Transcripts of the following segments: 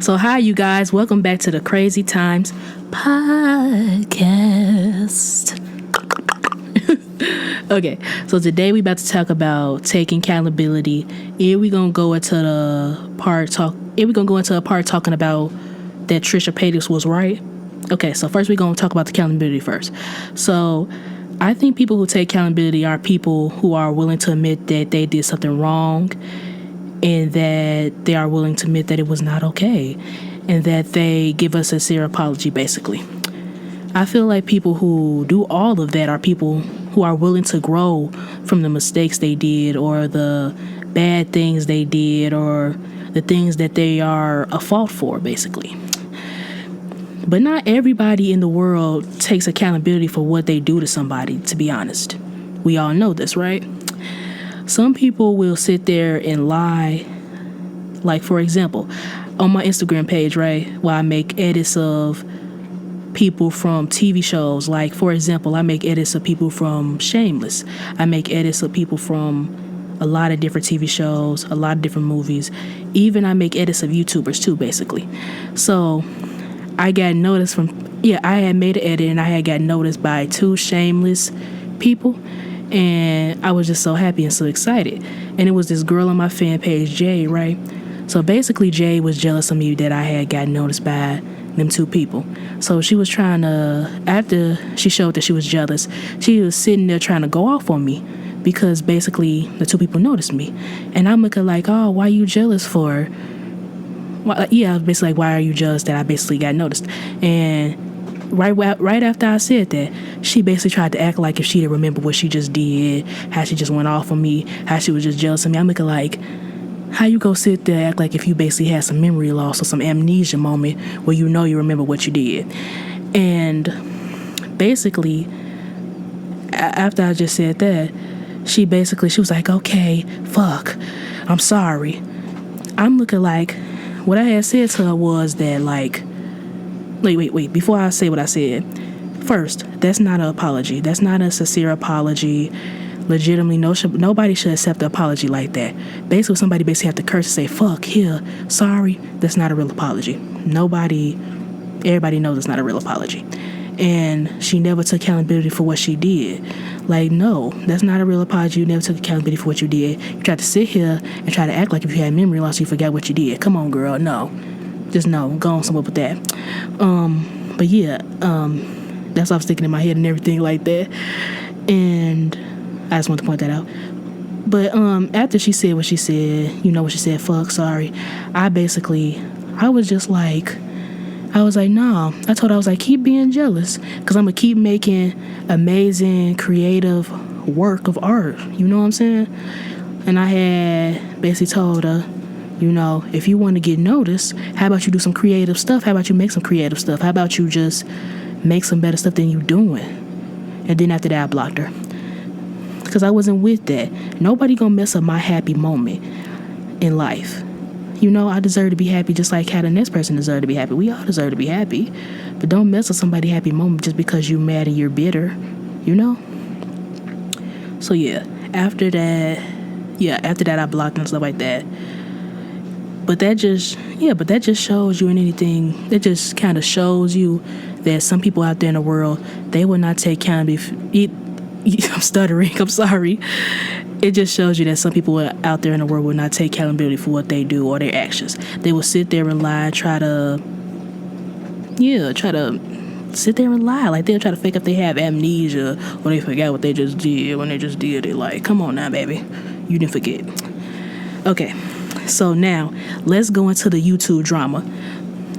So, hi, you guys. Welcome back to the Crazy Times podcast. Okay, so today we about to talk about taking accountability. Here we gonna go into the part talk. Here we gonna go into a part talking about that Trisha Paytas was right. Okay, so first we're gonna talk about the accountability first. So, I think people who take accountability are people who are willing to admit that they did something wrong, and that they are willing to admit that it was not okay, and that they give us a sincere apology, basically. I feel like people who do all of that are people who are willing to grow from the mistakes they did, or the bad things they did, or the things that they are a fault for, basically. But not everybody in the world takes accountability for what they do to somebody, to be honest. We all know this, right? Some people will sit there and lie. Like, for example, on my Instagram page, right, where I make edits of people from TV shows. Like, for example, I make edits of people from Shameless. I make edits of people from a lot of different TV shows, a lot of different movies. Even I make edits of YouTubers too, basically. So I got noticed I had made an edit and I had got noticed by 2 Shameless people. And I was just so happy and so excited. And it was this girl on my fan page, Jay, right? So basically, Jay was jealous of me that I had gotten noticed by them 2 people. So she was trying to, after she showed that she was jealous, she was sitting there trying to go off on me because basically the 2 people noticed me. And I'm looking like, oh, why you jealous for? Well, yeah, basically like, why are you jealous that I basically got noticed? And right after I said that, she basically tried to act like if she didn't remember what she just did, how she just went off on me, how she was just jealous of me. I'm looking like, how you go sit there and act like if you basically had some memory loss or some amnesia moment where you know you remember what you did. And basically, after I just said that, she was like, okay, fuck, I'm sorry. I'm looking like, what I had said to her was that, like, wait, before I say what I said, first, that's not an apology. That's not a sincere apology. Legitimately, nobody should accept an apology like that. Basically, somebody basically have to curse and say, fuck, here, sorry. That's not a real apology. Everybody knows it's not a real apology. And she never took accountability for what she did. Like, no, that's not a real apology. You never took accountability for what you did. You tried to sit here and try to act like if you had memory loss, you forgot what you did. Come on, girl, no. Just no, go on somewhere with that. But yeah, that's what I was thinking in my head and everything like that. And I just want to point that out. But after she said what she said, you know what she said, fuck, sorry, I was like, nah. I told her, I was like, keep being jealous, because I'm going to keep making amazing, creative work of art. You know what I'm saying? And I had basically told her, you know, if you want to get noticed, how about you do some creative stuff? How about you make some creative stuff? How about you just make some better stuff than you doing? And then after that, I blocked her. Because I wasn't with that. Nobody gonna mess up my happy moment in life. You know, I deserve to be happy just like how the next person deserve to be happy. We all deserve to be happy. But don't mess up somebody's happy moment just because you're mad and you're bitter. You know? So yeah, after that I blocked and stuff like that. But that just shows you in anything. It just kind of shows you that some people out there in the world, they will not take accountability. I'm stuttering. I'm sorry. It just shows you that some people out there in the world will not take accountability for what they do or their actions. They will sit there and lie, try to sit there and lie. Like, they'll try to fake if they have amnesia or they forgot what they just did. When they just did it, like, come on now, baby. You didn't forget. Okay. So now, let's go into the YouTube drama,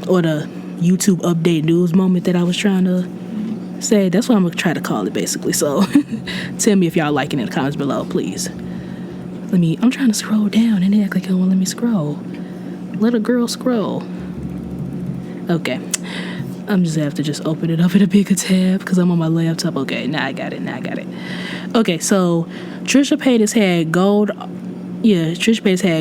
or the YouTube update news moment that I was trying to say. That's what I'm going to try to call it, basically. So, tell me if y'all like it in the comments below, please. I'm trying to scroll down, and they act like it won't let me scroll. Let a girl scroll. Okay. I'm just going to have to just open it up in a bigger tab, because I'm on my laptop. Okay, now I got it. Okay, so, Trisha Paytas had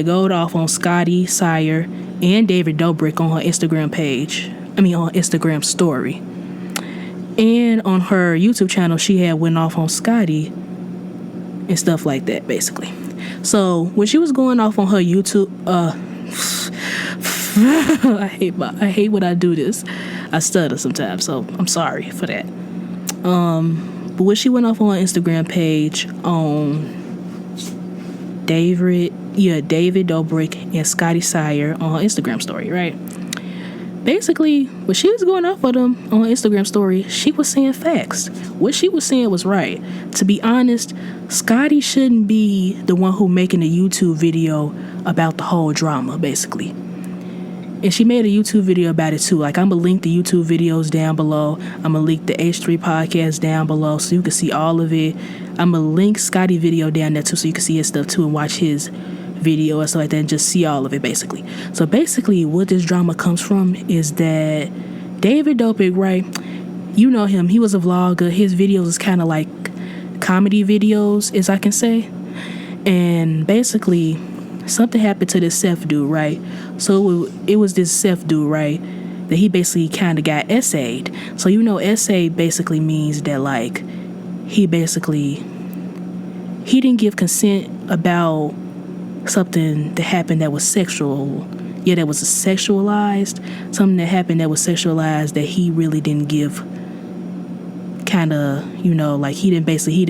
gold off on Scotty Sire and David Dobrik on her Instagram page. On Instagram story. And on her YouTube channel, she had went off on Scotty and stuff like that, basically. So when she was going off on her YouTube, I hate when I do this. I stutter sometimes, so I'm sorry for that. But when she went off on her Instagram page on David Dobrik and Scotty Sire on her Instagram story, right? Basically, when she was going off of them on her Instagram story, she was saying facts. What she was saying was right. To be honest, Scotty shouldn't be the one who making a YouTube video about the whole drama, basically. And she made a YouTube video about it too. Like, I'm going to link the YouTube videos down below. I'm going to link the H3 podcast down below so you can see all of it. I'm going to link Scotty video down there too so you can see his stuff too and watch his video and stuff like that and just see all of it, basically. So basically what this drama comes from is that David Dobrik, right? You know him. He was a vlogger. His videos is kind of like comedy videos, as I can say. And basically something happened to this Seth dude, right? So it was this Seth dude, right, that he basically kind of got essayed. So essay basically means that, like, he didn't give consent about something that happened that was sexual. Yeah, that was sexualized. Something that happened that was sexualized that he really didn't give kind of, like he didn't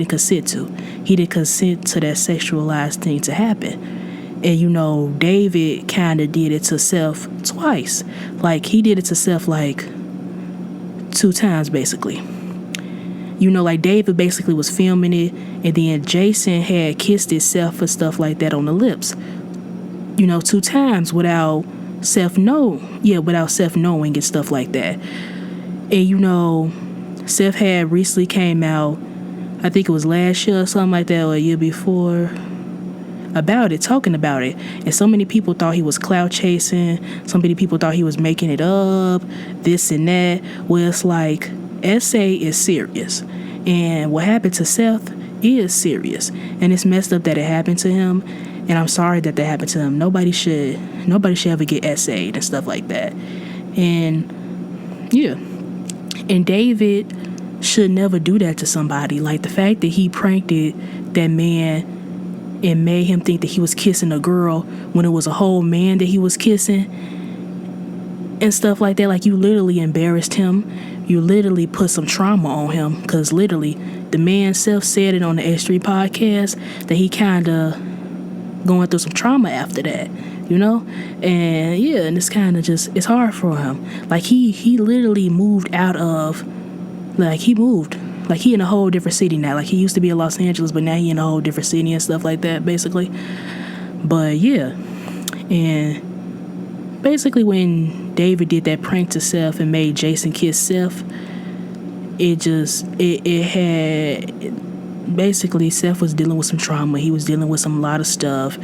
consent to. He didn't consent to that sexualized thing to happen. And, David kind of did it to Seth twice. Like, he did it to Seth, like, 2 times, basically. Like, David basically was filming it, and then Jason had kissed himself and stuff like that on the lips. 2 times without Seth knowing and stuff like that. And, Seth had recently came out, I think it was last year or something like that, or a year before, talking about it. And so many people thought he was clout chasing. So many people thought he was making it up, this and that. Well, it's like, essay is serious. And what happened to Seth is serious. And it's messed up that it happened to him. And I'm sorry that happened to him. Nobody should ever get essayed and stuff like that. And, yeah. And David should never do that to somebody. Like, the fact that he pranked that man and made him think that he was kissing a girl when it was a whole man that he was kissing and stuff like that. Like, you literally embarrassed him. You literally put some trauma on him, because literally the man self said it on the H3 podcast that he kind of going through some trauma after that, and yeah, and it's kind of just, it's hard for him. Like, he literally moved out of, like, he in a whole different city now. Like, he used to be in Los Angeles, but now he in a whole different city and stuff like that, basically. But yeah, and basically when David did that prank to Seth and made Jason kiss Seth, basically Seth was dealing with some trauma. He was dealing with a lot of stuff.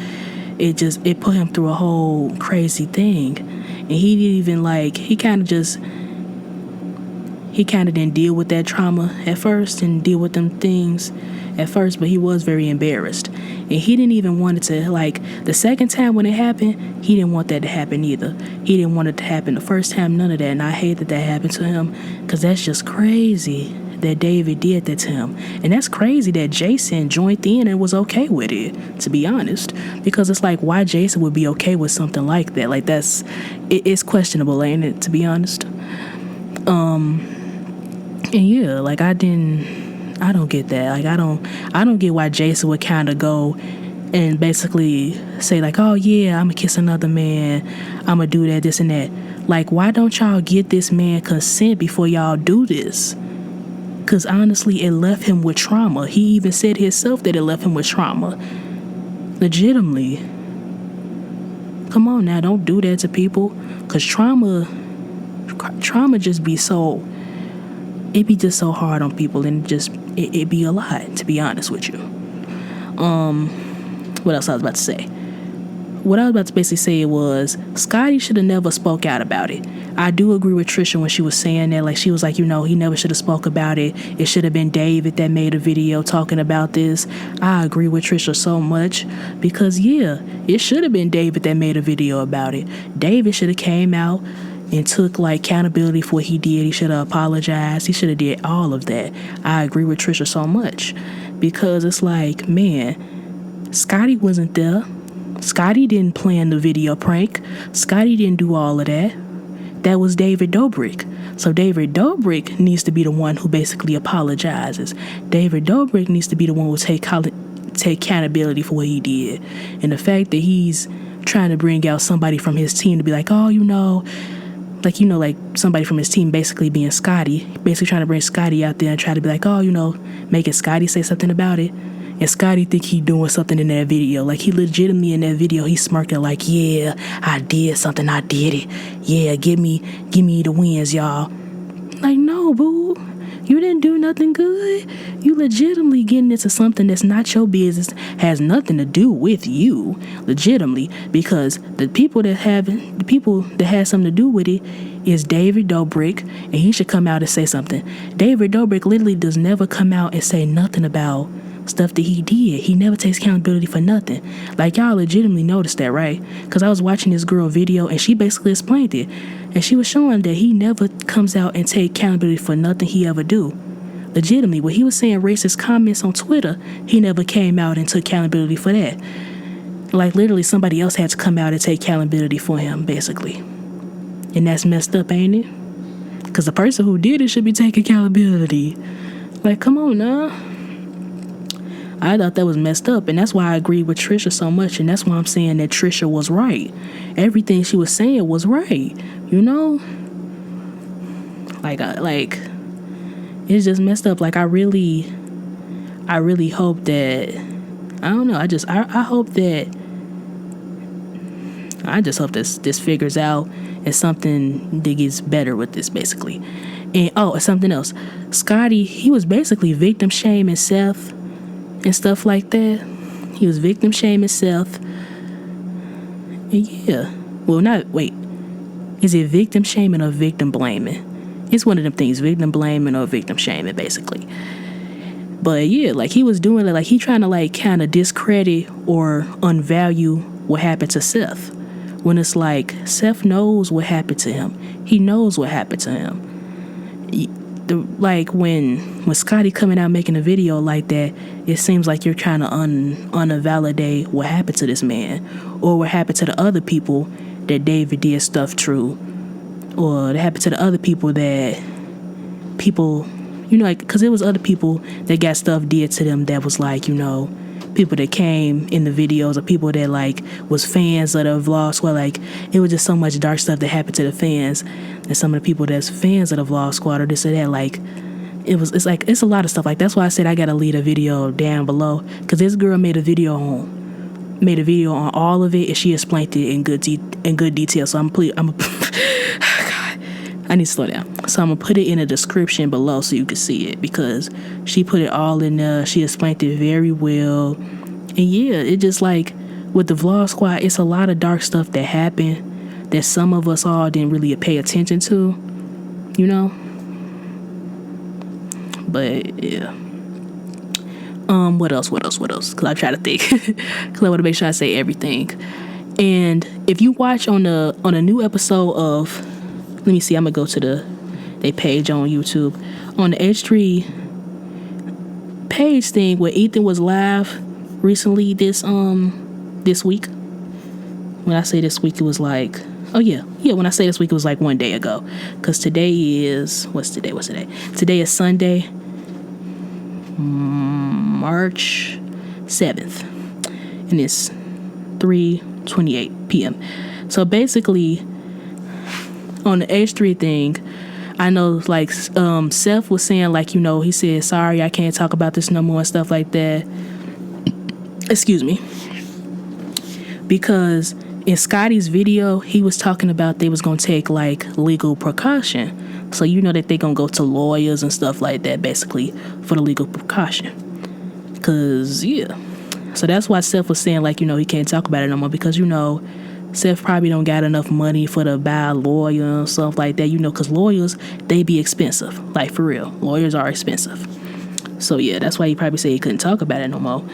It put him through a whole crazy thing. And he didn't even, like, he kind of didn't deal with that trauma at first and deal with them things at first, but he was very embarrassed. And he didn't even want it to, like, the second time when it happened, he didn't want that to happen either. He didn't want it to happen the first time, none of that. And I hate that happened to him, because that's just crazy that David did that to him. And that's crazy that Jason joined in and was okay with it, to be honest. Because it's like, why Jason would be okay with something like that? Like, it's questionable, ain't it, to be honest? And yeah, like, I don't get that. Like, I don't get why Jason would kind of go and basically say, like, oh yeah, I'm gonna kiss another man, I'm gonna do that, this and that. Like, why don't y'all get this man consent before y'all do this? Because honestly, it left him with trauma. He even said himself that it left him with trauma. Legitimately. Come on now, don't do that to people. Because trauma just be so, it be just so hard on people, and it be a lot, to be honest with you. What else I was about to say? What I was about to basically say was, Scotty should have never spoke out about it. I do agree with Trisha when she was saying that. Like, she was like, he never should have spoke about it. It should have been David that made a video talking about this. I agree with Trisha so much, because yeah, it should have been David that made a video about it. David should have came out and took, like, accountability for what he did. He should have apologized. He should have did all of that. I agree with Trisha so much, because it's like, man, Scotty wasn't there. Scotty didn't plan the video prank. Scotty didn't do all of that. That was David Dobrik. So David Dobrik needs to be the one who basically apologizes. David Dobrik needs to be the one who take accountability for what he did. And the fact that he's trying to bring out somebody from his team to be like, oh, like somebody from his team basically being Scotty, basically trying to bring Scotty out there and try to be like, oh, making Scotty say something about it. And Scotty think he doing something in that video. Like, he legitimately in that video, he's smirking like, yeah, I did something, I did it. Yeah, give me the wins, y'all. Like, no, boo. You didn't do nothing good. You legitimately getting into something that's not your business, has nothing to do with you, legitimately, because the people that have something to do with it is David Dobrik, and he should come out and say something. David Dobrik literally does never come out and say nothing about stuff that he did. He never takes accountability for nothing. Like, y'all legitimately noticed that, right? Because I was watching this girl video and she basically explained it, and she was showing that he never comes out and take accountability for nothing he ever do. Legitimately, when he was saying racist comments on Twitter, he never came out and took accountability for that. Like, literally somebody else had to come out and take accountability for him, basically. And that's messed up, ain't it? Because the person who did it should be taking accountability. Like, come on now. I thought that was messed up, and that's why I agree with Trisha so much, and that's why I'm saying that Trisha was right. Everything she was saying was right, Like, it's just messed up. Like, I really hope that, I don't know, I just hope this figures out and something that gets better with this, basically. And, something else. Scotty, he was basically victim shaming Seth and stuff like that. He was victim shaming Seth. And yeah. Well, is it victim shaming or victim blaming? It's one of them things, victim blaming or victim shaming, basically. But yeah, like, he was doing it, like, he trying to, like, kind of discredit or unvalue what happened to Seth. When it's like, Seth knows what happened to him. He knows what happened to him. When Scotty coming out making a video like that, it seems like you're trying to unvalidate what happened to this man, or what happened to the other people that David did stuff to, or that happened to the other people because it was other people that got stuff did to them that was like, people that came in the videos, or people that like was fans of the vlog squad. Like, it was just so much dark stuff that happened to the fans, and some of the people that's fans of the vlog squad or this or that. Like, it's a lot of stuff. Like, that's why I said I gotta leave a video down below, because this girl made a video on all of it, and she explained it in good detail. So God, I need to slow down. So I'm gonna put it in the description below so you can see it, because she put it all in there. She explained it very well. And yeah, it just like with the vlog squad, it's a lot of dark stuff that happened that some of us all didn't really pay attention to, But yeah. What else? Because I try to think. Because I want to make sure I say everything. And if you watch on a new episode of, let me see, I'm gonna go to their page on YouTube, on the H3 page thing where Ethan was live recently this week. When I say this week, it was like, when I say this week, it was like one day ago, because today is, what's today? Today is Sunday, March 7th, and it's 3:28 p.m. So basically, on the H3 thing, I know, like, Seth was saying, like, he said, sorry, I can't talk about this no more and stuff like that. Excuse me. Because in Scotty's video, he was talking about they was going to take, like, legal precaution. So that they going to go to lawyers and stuff like that, basically, for the legal precaution. Because, yeah. So that's why Seth was saying, like, he can't talk about it no more, because, Seth probably don't got enough money for to buy a lawyer and stuff like that, because lawyers, they be expensive. Like, for real. Lawyers are expensive. So, yeah, that's why he probably said he couldn't talk about it no more.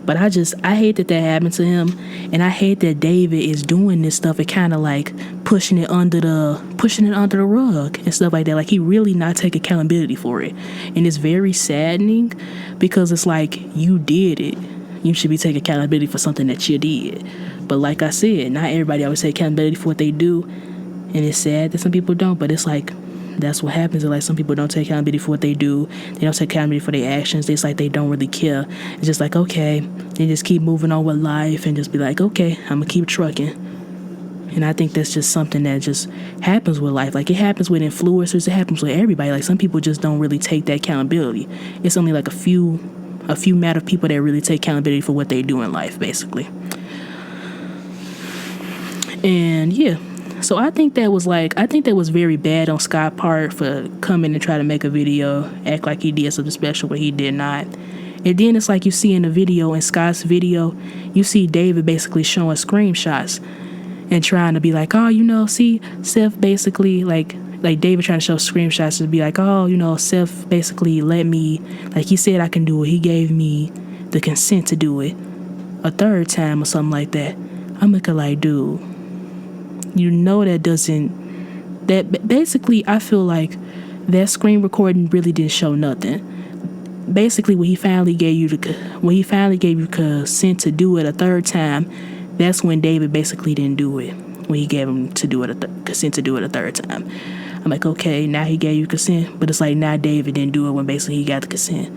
But I hate that happened to him. And I hate that David is doing this stuff and kind of, like, pushing it under the rug and stuff like that. Like, he really not taking accountability for it. And it's very saddening, because it's like, you did it. you should be taking accountability for something that you did. But like I said, not everybody always take accountability for what they do, and it's sad that some people don't, but it's like, that's what happens. Like, some people don't take accountability for what they do. They don't take accountability for their actions. It's like they don't really care. It's just like, okay, they just keep moving on with life and just be like, okay, I'm gonna keep trucking. And I think that's just something that just happens with life. Like, it happens with influencers. It happens with everybody. Like, some people just don't really take that accountability. It's only like a few matter of people that really take accountability for what they do in life, basically. And yeah, so I think that was very bad on Scott's part for coming and try to make a video, act like he did something special, but he did not. And then it's like, you see in the video, in Scott's video, you see David basically showing screenshots and trying to be like, oh, you know, see, Seth basically, like David trying to show screenshots to be like, oh, you know, Seth basically let me, like, he said I can do it. He gave me the consent to do it a third time or something like that. I'm like, dude, you know that basically, I feel like that screen recording really didn't show nothing. Basically, when he finally gave you consent to do it a third time, that's when David basically didn't do it. When he gave him to do it consent to do it a third time. I'm like, okay, now he gave you consent, but it's like, now David didn't do it when basically he got the consent.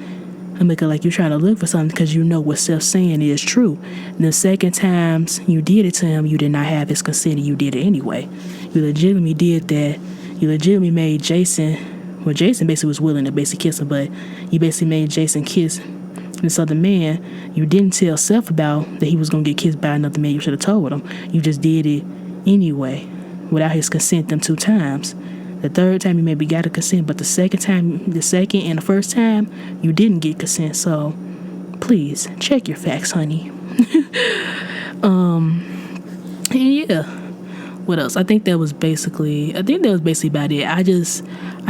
I'm like, you're trying to look for something because you know what Seth's saying is true. And the second times you did it to him, you did not have his consent and you did it anyway. You legitimately did that. You legitimately made Jason, well, Jason basically was willing to basically kiss him, but you basically made Jason kiss this other man. You didn't tell Seth about that he was going to get kissed by another man. You should have told him. You just did it anyway without his consent them 2 times. The third time you maybe got a consent, but the second and the first time, you didn't get consent. So please check your facts, honey. And yeah, what else? I think that was basically about it. I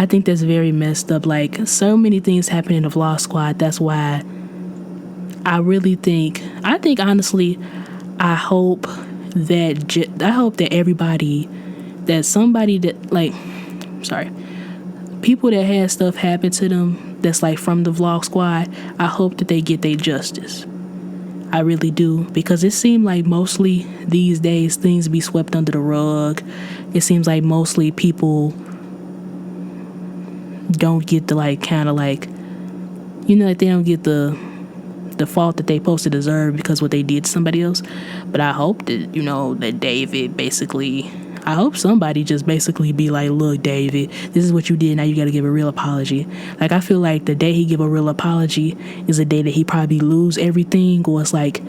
think that's very messed up. Like, so many things happen in the Vlog Squad. That's why I think honestly, I hope that everybody, that somebody that, like, people that had stuff happen to them that's like from the Vlog Squad, I hope that they get their justice. I really do, because it seemed like mostly these days things be swept under the rug. It seems like mostly people don't get the, like, kind of like, you know, like, they don't get the fault that they supposed to deserve because what they did to somebody else. But I hope that, you know, that David basically, I hope somebody just basically be like, look, David, this is what you did. Now you got to give a real apology. Like, I feel like the day he give a real apology is the day that he probably lose everything, or it's like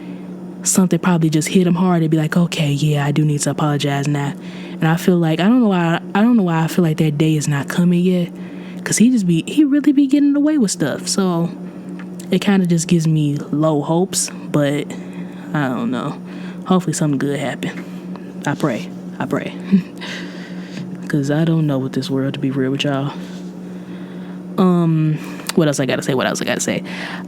something probably just hit him hard and be like, okay, yeah, I do need to apologize now. And I feel like, I don't know why I feel like that day is not coming yet, because he really be getting away with stuff. So it kind of just gives me low hopes, but I don't know. Hopefully something good happen. I pray. Because I don't know what this world, to be real with y'all. What else I gotta say?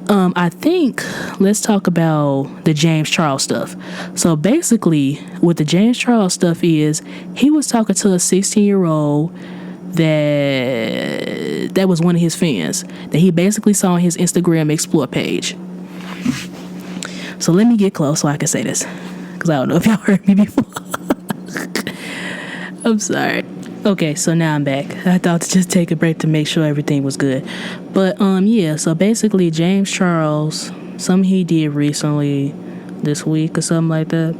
I think let's talk about the James Charles stuff. So basically, what the James Charles stuff is, he was talking to a 16-year-old that was one of his fans that he basically saw on his Instagram Explore page. So let me get close so I can say this, because I don't know if y'all heard me before. I'm sorry. Okay, so now I'm back. I thought to just take a break to make sure everything was good. But yeah, so basically James Charles, something he did recently this week or something like that.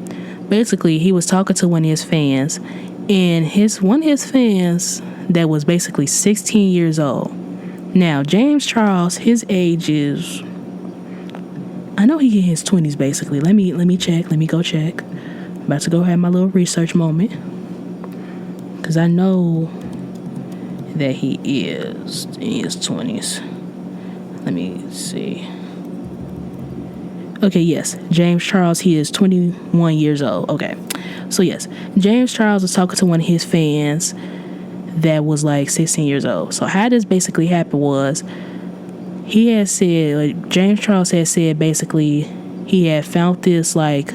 Basically, he was talking to one of his fans, and one of his fans that was basically 16 years old. Now, James Charles, his age is, I know he in his 20s basically. Let me go check. I'm about to go have my little research moment, because I know that he is in his 20s. Let me see. Okay, yes. James Charles, he is 21 years old. Okay. So, yes. James Charles was talking to one of his fans that was like 16 years old. So, how this basically happened was, he had said, like, James Charles had said basically he had found this, like,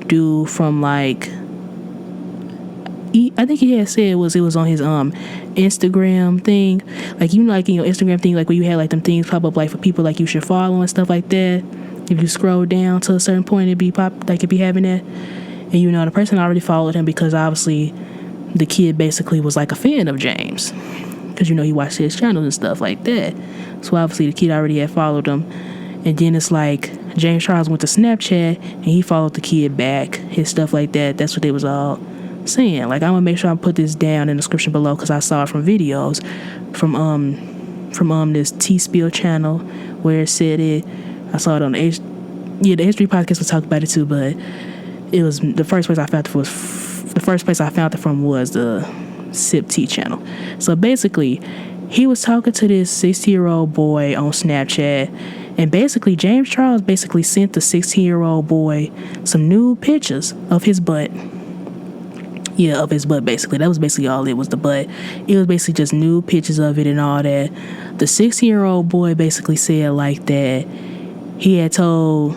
dude from, like, I think he had said it was on his Instagram thing, like, you know, like in your Instagram thing, like where you had like them things pop up like for people like you should follow and stuff like that. If you scroll down to a certain point, it'd be having that. And the person already followed him because obviously the kid basically was like a fan of James, because he watched his channels and stuff like that. So obviously the kid already had followed him. And then it's like James Charles went to Snapchat and he followed the kid back, his stuff like that. That's what they was all saying. Like, I'm gonna make sure I put this down in the description below, because I saw it from videos from this T-Spill channel where it said it. I saw it on the H3 podcast was talking about it too, but it was the first place I found it from was the Sip T channel. So basically, he was talking to this 16-year-old boy on Snapchat, and basically James Charles basically sent the 16-year-old boy some nude pictures of his butt. Yeah, of his butt, basically. That was basically all it was, the butt. It was basically just nude pictures of it and all that. The 16-year-old boy basically said like that he told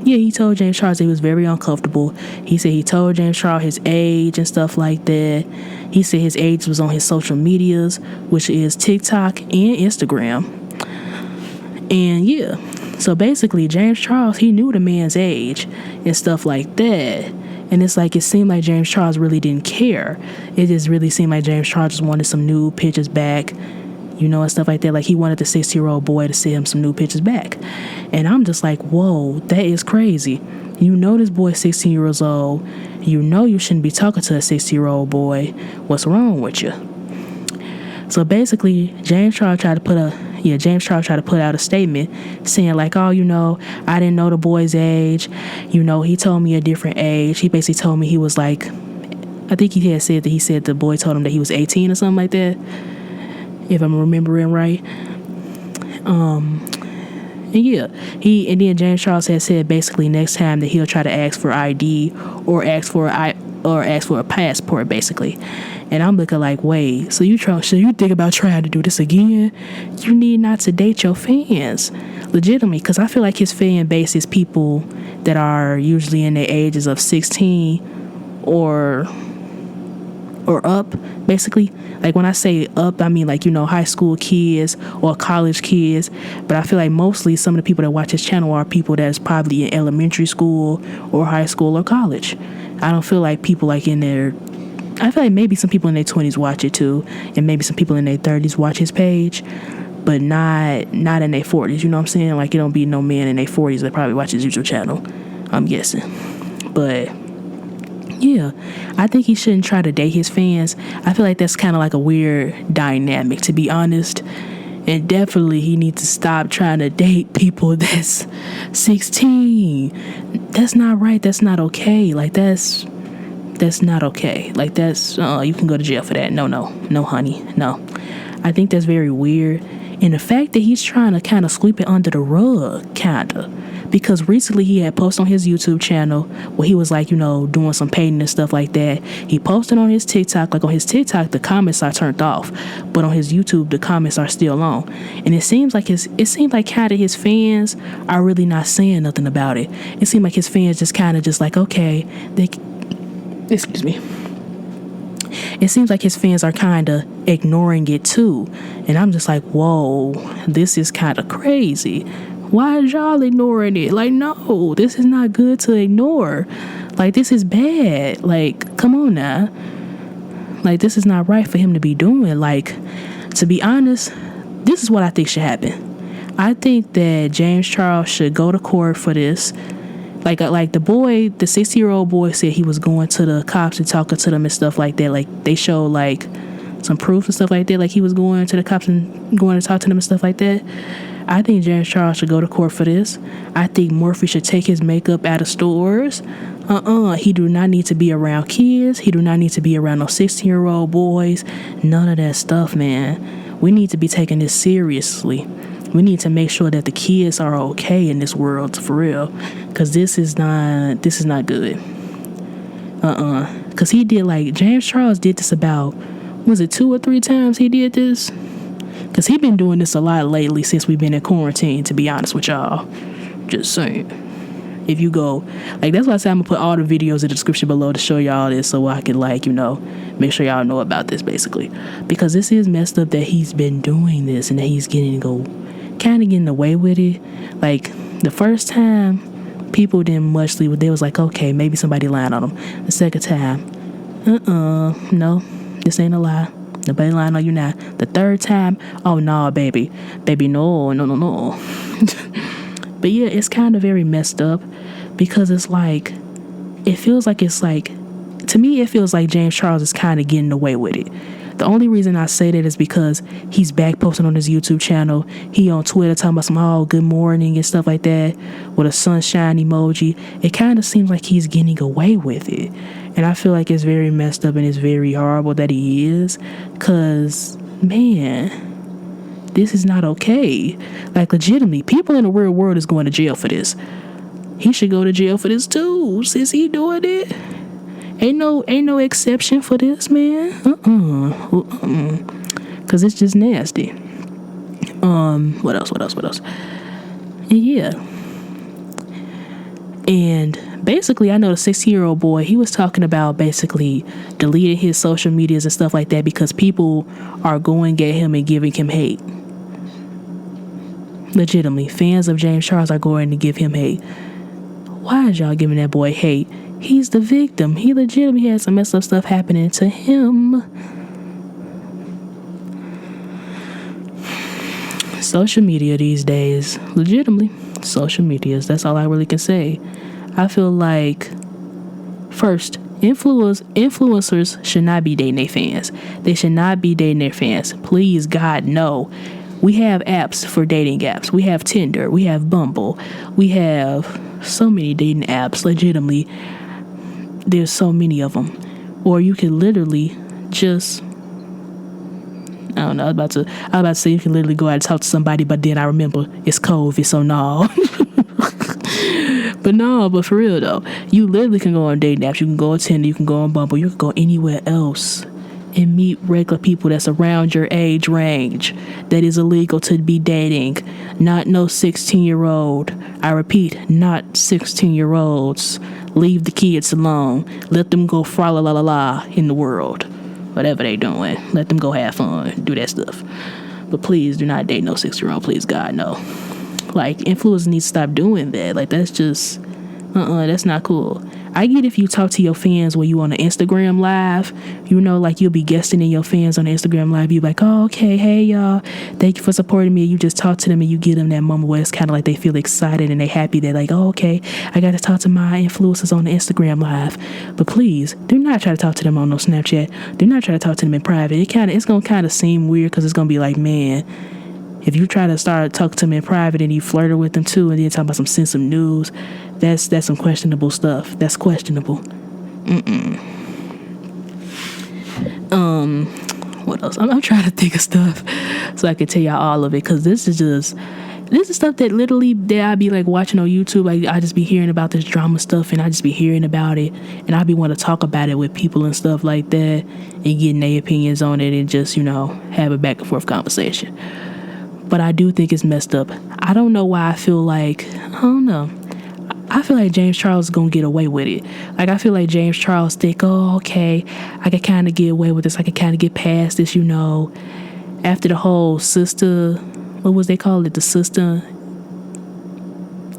James Charles he was very uncomfortable. He said he told James Charles his age and stuff like that. He said his age was on his social medias, which is TikTok and Instagram. And yeah, so basically James Charles, he knew the man's age and stuff like that. And it's like, it seemed like James Charles really didn't care. It just really seemed like James Charles just wanted some new pictures back, and stuff like that. Like, he wanted the 60-year-old boy to send him some new pictures back. And I'm just like, whoa, that is crazy. This boy's 16 years old. You shouldn't be talking to a 60-year-old boy. What's wrong with you? So basically, James Charles tried to put out a statement saying like, oh, I didn't know the boy's age. He told me a different age. He basically told me he was like, I think he said the boy told him that he was 18 or something like that, if I'm remembering right. And then James Charles had said basically next time that he'll try to ask for ID or ask for a passport, basically. And I'm looking like, wait, so you think about trying to do this again? You need not to date your fans, legitimately, because I feel like his fan base is people that are usually in their ages of 16 or up, basically. Like, when I say up, I mean like, high school kids or college kids. But I feel like mostly some of the people that watch his channel are people that's probably in elementary school or high school or college. I don't feel like people like in their, I feel like maybe some people in their 20s watch it too, and maybe some people in their 30s watch his page, but not in their 40s. You know what I'm saying? Like, it don't be no man in their 40s that probably watch his YouTube channel, I'm guessing. But yeah, I think he shouldn't try to date his fans. I feel like that's kind of like a weird dynamic, to be honest. And definitely he needs to stop trying to date people that's 16. That's not right. That's not okay. Like, that's not okay. Like, that's you can go to jail for that. No, honey, no. I think that's very weird. And the fact that he's trying to kind of sweep it under the rug, because recently he had posted on his YouTube channel where he was like, doing some painting and stuff like that. He posted on his TikTok. Like, on his TikTok, the comments are turned off, but on his YouTube, the comments are still on. And it seems like kind of his fans are really not saying nothing about it. It seemed like his fans just kind of just like, okay, excuse me. It seems like his fans are kind of ignoring it too. And I'm just like, whoa, this is kind of crazy. Why is y'all ignoring it? Like, no, this is not good to ignore. Like, this is bad. Like, come on now. Like, this is not right for him to be doing. Like, to be honest, this is what I think should happen. I think that James Charles should go to court for this. Like the boy, the 60-year-old boy said he was going to the cops and talking to them and stuff like that. Like, they showed like some proof and stuff like that. Like, he was going to the cops and going to talk to them and stuff like that. I think James Charles should go to court for this. I think Morphe should take his makeup out of stores. He do not need to be around kids. He do not need to be around no 16-year-old boys. None of that stuff, man. We need to be taking this seriously. We need to make sure that the kids are okay in this world, for real. Because this is not good. Because he did, like, James Charles did this about, was it 2 or 3 times he did this? Because he been doing this a lot lately since we've been in quarantine, to be honest with y'all. Just saying. If you go, like, that's why I said I'm going to put all the videos in the description below to show y'all this, so I can, like, make sure y'all know about this, basically. Because this is messed up that he's been doing this and that he's getting to go kind of getting away with it. Like, the first time, people didn't muchly, they was like, okay, maybe somebody lying on them. The second time, no, this ain't a lie. Nobody lying on you now. The third time, oh, nah, baby, no. But yeah, it's kind of very messed up because it's like, to me, it feels like James Charles is kind of getting away with it. The only reason I say that is because he's back posting on his YouTube channel. He on Twitter talking about some, oh, good morning and stuff like that with a sunshine emoji. It kind of seems like he's getting away with it. And I feel like it's very messed up and it's very horrible that he is. Because, man, this is not okay. Like, legitimately, people in the real world is going to jail for this. He should go to jail for this too, since he doing it. Ain't no exception for this, man. Cause it's just nasty. What else? Yeah. And basically, I know the 16-year-old boy, he was talking about basically deleting his social medias and stuff like that because people are going at him and giving him hate. Legitimately, fans of James Charles are going to give him hate. Why is y'all giving that boy hate? He's the victim. He legitimately had some messed up stuff happening to him. Social media these days, legitimately, social medias, that's all I really can say. I feel like, first, influencers should not be dating their fans. They should not be dating their fans. Please, God, no. We have apps for dating apps. We have Tinder. We have Bumble. We have so many dating apps, legitimately. There's so many of them. Or you can literally just, I don't know, I was about to say you can literally go out and talk to somebody, but then I remember it's COVID, so no. But for real though, you literally can go on dating apps. You can go on Tinder, you can go on Bumble, you can go anywhere else and meet regular people that's around your age range that is illegal to be dating. Not no 16-year-old. I repeat, not 16-year-olds. Leave the kids alone. Let them go fra la la la la in the world. Whatever they doing. Let them go have fun. Do that stuff. But please do not date no 6-year-old. Please, God, no. Like, influencers need to stop doing that. Like, that's just, that's not cool. I get if you talk to your fans when you on the Instagram live, you know, like you'll be guesting in your fans on the Instagram live. You like, oh, okay, hey y'all, thank you for supporting me. You just talk to them and you give them that moment where it's kind of like they feel excited and they happy. They're like, oh, okay, I got to talk to my influencers on the Instagram live. But please, do not try to talk to them on no Snapchat. Do not try to talk to them in private. It's gonna kind of seem weird because it's gonna be like, man, if you try to start talking to them in private and you flirted with them too and then talk about some sensitive news, that's some questionable stuff. That's questionable. What else? I'm trying to think of stuff so I can tell y'all all of it, because this is stuff that literally that I be like watching on YouTube. Like, I just be hearing about this drama stuff and I just be hearing about it and I be want to talk about it with people and stuff like that and getting their opinions on it and just, you know, have a back and forth conversation. But I do think it's messed up. I don't know why I feel like, I don't know. I feel like James Charles is going to get away with it. Like, I feel like James Charles think, oh, okay, I can kind of get away with this. I can kind of get past this, you know. After the whole sister, what was they call it? The sister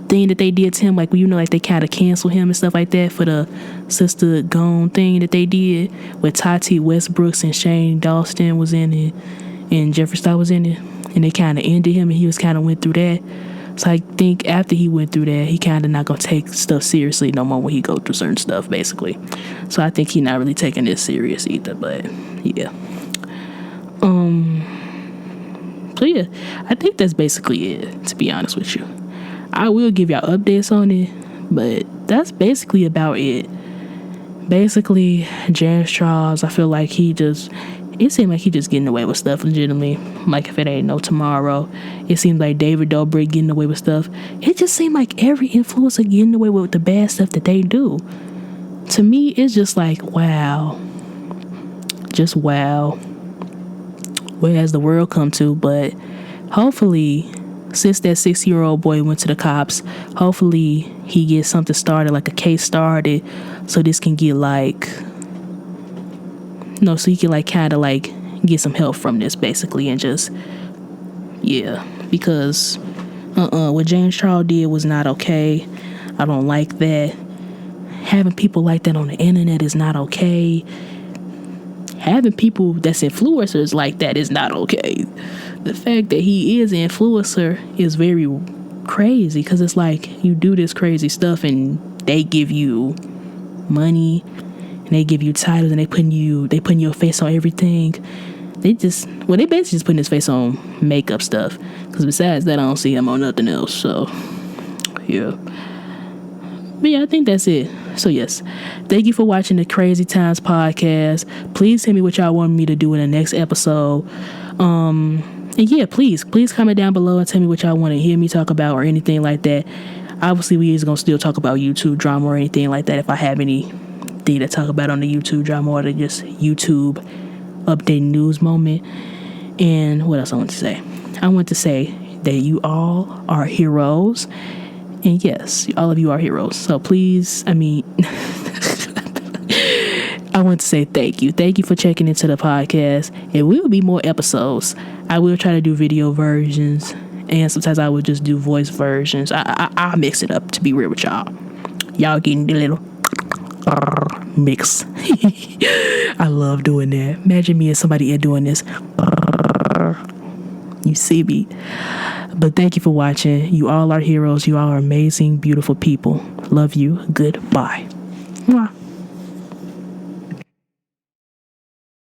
thing that they did to him. Like, you know, like they kind of canceled him and stuff like that for the sister gone thing that they did with Tati Westbrooks and Shane Dawson was in it and Jeffree Star was in it. And they kind of ended him and he was kind of went through that. So I think after he went through that, he kind of not going to take stuff seriously no more when he go through certain stuff, basically. So I think he not really taking this serious either, but yeah. So yeah, I think that's basically it, to be honest with you. I will give y'all updates on it, but that's basically about it. Basically, James Charles, I feel like it seemed like he just getting away with stuff legitimately. Like, if it ain't no tomorrow. It seemed like David Dobrik getting away with stuff. It just seemed like every influencer getting away with the bad stuff that they do. To me, it's just like, wow. Just wow. Where has the world come to? But hopefully, since that 6-year-old boy went to the cops, hopefully he gets something started, like a case started, so this can get like, so you can like kind of like get some help from this basically, and just, yeah. because what James Charles did was not okay. I don't like that. Having people like that on the internet is not okay. Having people that's influencers like that is not okay. The fact that he is an influencer is very crazy, because it's like you do this crazy stuff and they give you money and they give you titles and they putting your face on everything. They basically just putting his face on makeup stuff, because besides that I don't see him on nothing else. So yeah. But yeah, I think that's it. So yes, thank you for watching the Crazy Times podcast. Please tell me what y'all want me to do in the next episode. And yeah, please comment down below and tell me what y'all want to hear me talk about or anything like that. Obviously, we is gonna still talk about YouTube drama or anything like that if I have anything to talk about on the YouTube drama or the just YouTube update news moment. And what else I want to say? I want to say that you all are heroes. And yes, all of you are heroes. So please, I want to say thank you. Thank you for checking into the podcast. There will be more episodes. I will try to do video versions, and sometimes I will just do voice versions. I'll mix it up, to be real with y'all. Y'all getting the little mix. I love doing that. Imagine me and somebody here doing this. You see me. But thank you for watching. You all are heroes. You all are amazing, beautiful people. Love you. Goodbye. Mwah.